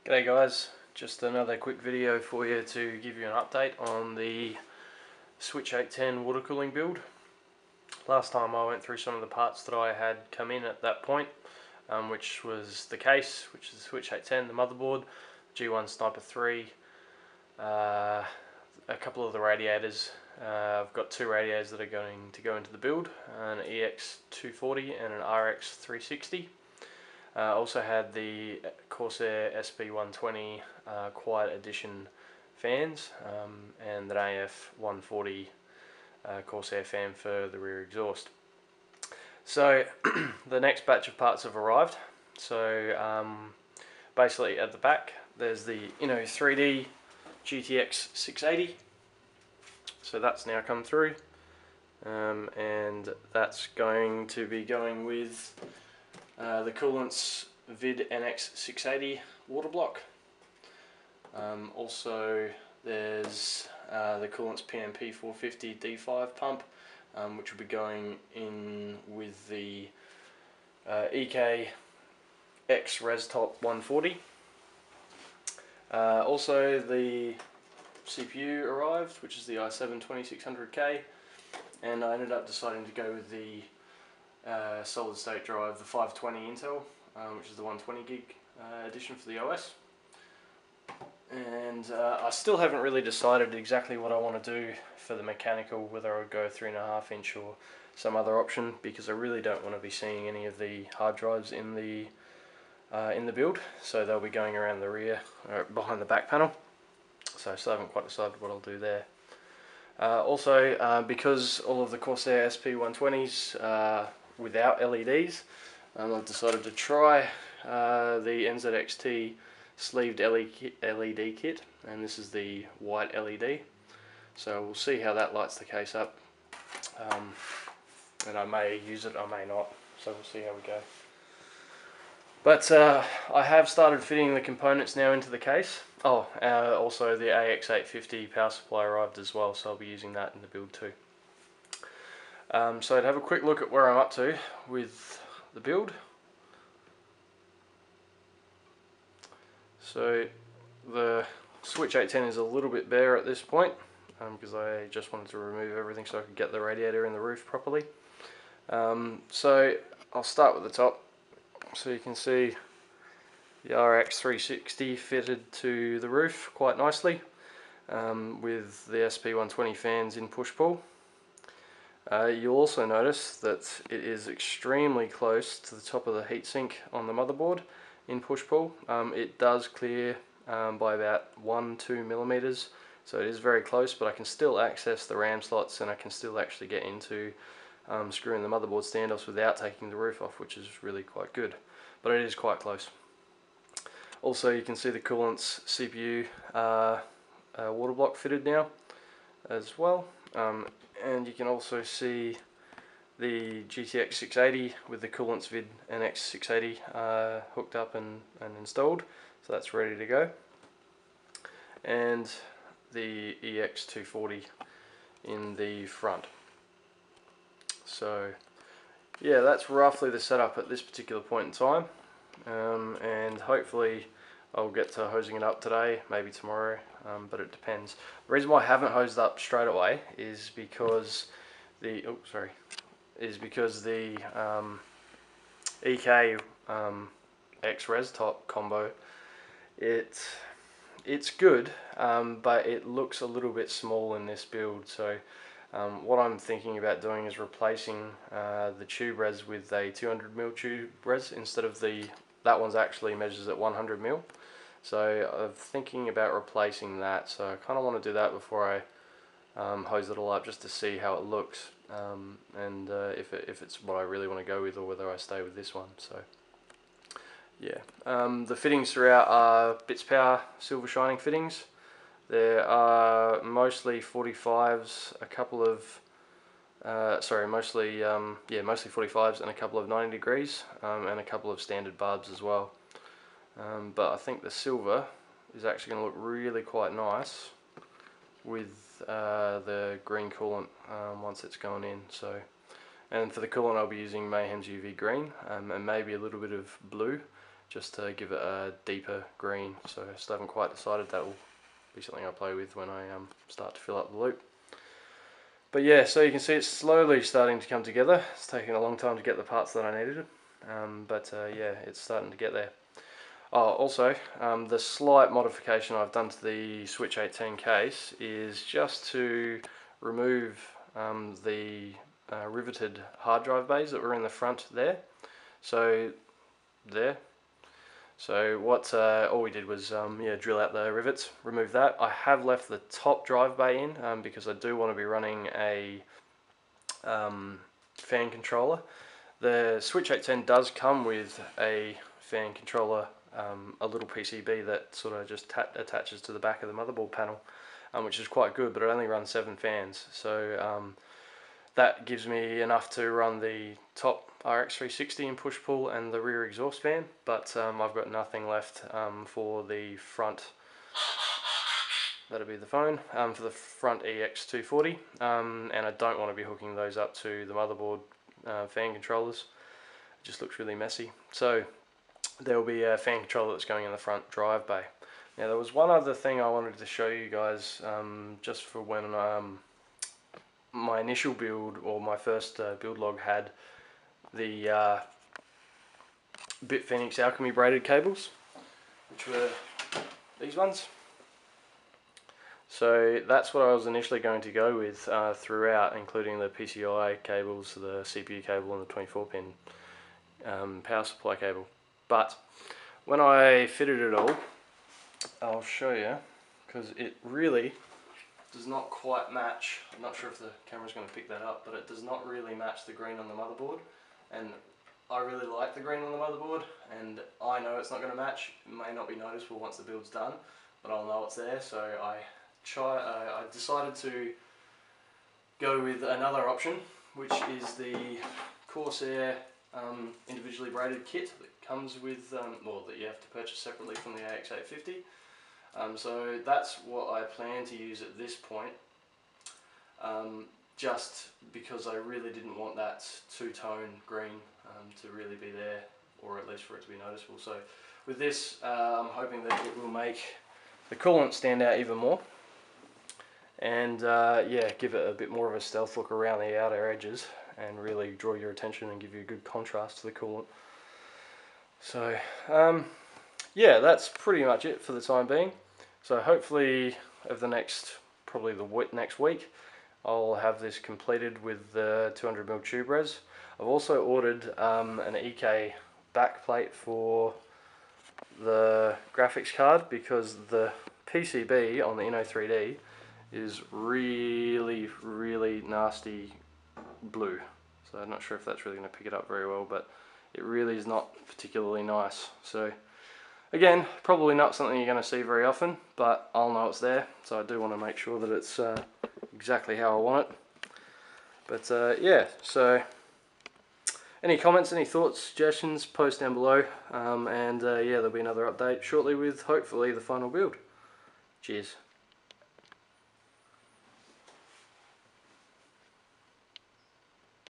G'day guys, just another quick video for you to give you an update on the Switch 810 water cooling build. Last time I went through some of the parts that I had come in at that point, which was the case, which is the Switch 810, the motherboard, G1 Sniper 3, a couple of the radiators. I've got two radiators that are going to go into the build, an EX240 and an RX360. Also had the Corsair SP120 Quiet Edition fans and an AF140 Corsair fan for the rear exhaust. So the next batch of parts have arrived. So basically at the back there's the 3D GTX 680. So that's now come through, and that's going to be going with the Coolant's Vid NX680 water block. Also there's the Coolant's PMP 450 D5 pump, which will be going in with the EK X ResTop 140. Also the CPU arrived, which is the i7-2600K, and I ended up deciding to go with the solid state drive, the 520 Intel, which is the 120 gig edition for the OS. And I still haven't really decided exactly what I want to do for the mechanical, whether I would go 3.5 inch or some other option, because I really don't want to be seeing any of the hard drives in the build, so they'll be going around the rear, behind the back panel. So I still haven't quite decided what I'll do there. Also, because all of the Corsair SP120s are without LEDs, I've decided to try the NZXT sleeved LED kit, and this is the white LED. So we'll see how that lights the case up, and I may use it, I may not, so we'll see how we go. But I have started fitting the components now into the case. Also the AX850 power supply arrived as well, so I'll be using that in the build too. So to have a quick look at where I'm up to with the build. So the Switch 810 is a little bit bare at this point, because I just wanted to remove everything so I could get the radiator in the roof properly. So I'll start with the top. So you can see the RX360 fitted to the roof quite nicely, with the SP120 fans in push-pull. You'll also notice that it is extremely close to the top of the heatsink on the motherboard in push-pull. It does clear by about 1-2 millimeters, so it is very close, but I can still access the RAM slots, and I can still actually get into screwing the motherboard standoffs without taking the roof off, which is really quite good, but it is quite close. Also, you can see the Coolant's CPU water block fitted now as well, and you can also see the GTX 680 with the Coolant's Vid NX 680 hooked up and installed, so that's ready to go, and the EX240 in the front. So yeah, that's roughly the setup at this particular point in time, and hopefully I'll get to hosing it up today, maybe tomorrow, but it depends. The reason why I haven't hosed up straight away is because the EK X ResTop combo, it's good, but it looks a little bit small in this build. So what I'm thinking about doing is replacing the tube res with a 200mm tube res instead of that one's actually measures at 100mm. So I'm thinking about replacing that, so I kind of want to do that before I hose it all up, just to see how it looks, and if it's what I really want to go with, or whether I stay with this one. So yeah, the fittings throughout are Bits Power Silver Shining fittings. There are mostly 45s, a couple of mostly 45s and a couple of 90 degrees, and a couple of standard barbs as well. But I think the silver is actually going to look really quite nice with the green coolant once it's gone in. So And for the coolant I'll be using Mayhem's UV green, and maybe a little bit of blue, just to give it a deeper green. So I still haven't quite decided. That will be something I play with when I start to fill up the loop. But yeah, so you can see it's slowly starting to come together. It's taking a long time to get the parts that I needed, yeah, it's starting to get there. Oh, also, the slight modification I've done to the Switch 810 case is just to remove the riveted hard drive bays that were in the front there. So there. So what all we did was yeah, drill out the rivets, remove that. I have left the top drive bay in because I do want to be running a fan controller. The Switch 810 does come with a fan controller, a little PCB that sort of just attaches to the back of the motherboard panel, which is quite good, but it only runs 7 fans. So that gives me enough to run the top RX360 in push-pull and the rear exhaust fan, but I've got nothing left for the front, that'll be the phone, for the front EX240, and I don't want to be hooking those up to the motherboard fan controllers. It just looks really messy. So there will be a fan controller that's going in the front drive bay. Now there was one other thing I wanted to show you guys, just for when my initial build, or my first build log, had the Bitfinex Alchemy braided cables, which were these ones. So that's what I was initially going to go with throughout, including the PCI cables, the CPU cable, and the 24-pin power supply cable. But when I fitted it all, I'll show you, because it really does not quite match. I'm not sure if the camera's going to pick that up, but it does not really match the green on the motherboard, and I really like the green on the motherboard, and I know it's not going to match. It may not be noticeable once the build's done, but I'll know it's there. So I decided to go with another option, which is the Corsair individually braided kit that comes with, well, that you have to purchase separately from the AX850. So that's what I plan to use at this point, just because I really didn't want that two-tone green to really be there, or at least for it to be noticeable. So with this, I'm hoping that it will make the coolant stand out even more, and yeah, give it a bit more of a stealth look around the outer edges, and really draw your attention and give you a good contrast to the coolant. So yeah, that's pretty much it for the time being. So hopefully over the next, probably the next week, I'll have this completed with the 200mm tube res. I've also ordered an EK backplate for the graphics card, because the PCB on the Inno3D is really, really nasty blue. So I'm not sure if that's really going to pick it up very well, but it really is not particularly nice. So again, probably not something you're going to see very often, but I'll know it's there, so I do want to make sure that it's exactly how I want it. But yeah, so any comments, any thoughts, suggestions, post down below, and yeah, there'll be another update shortly with hopefully the final build. Cheers.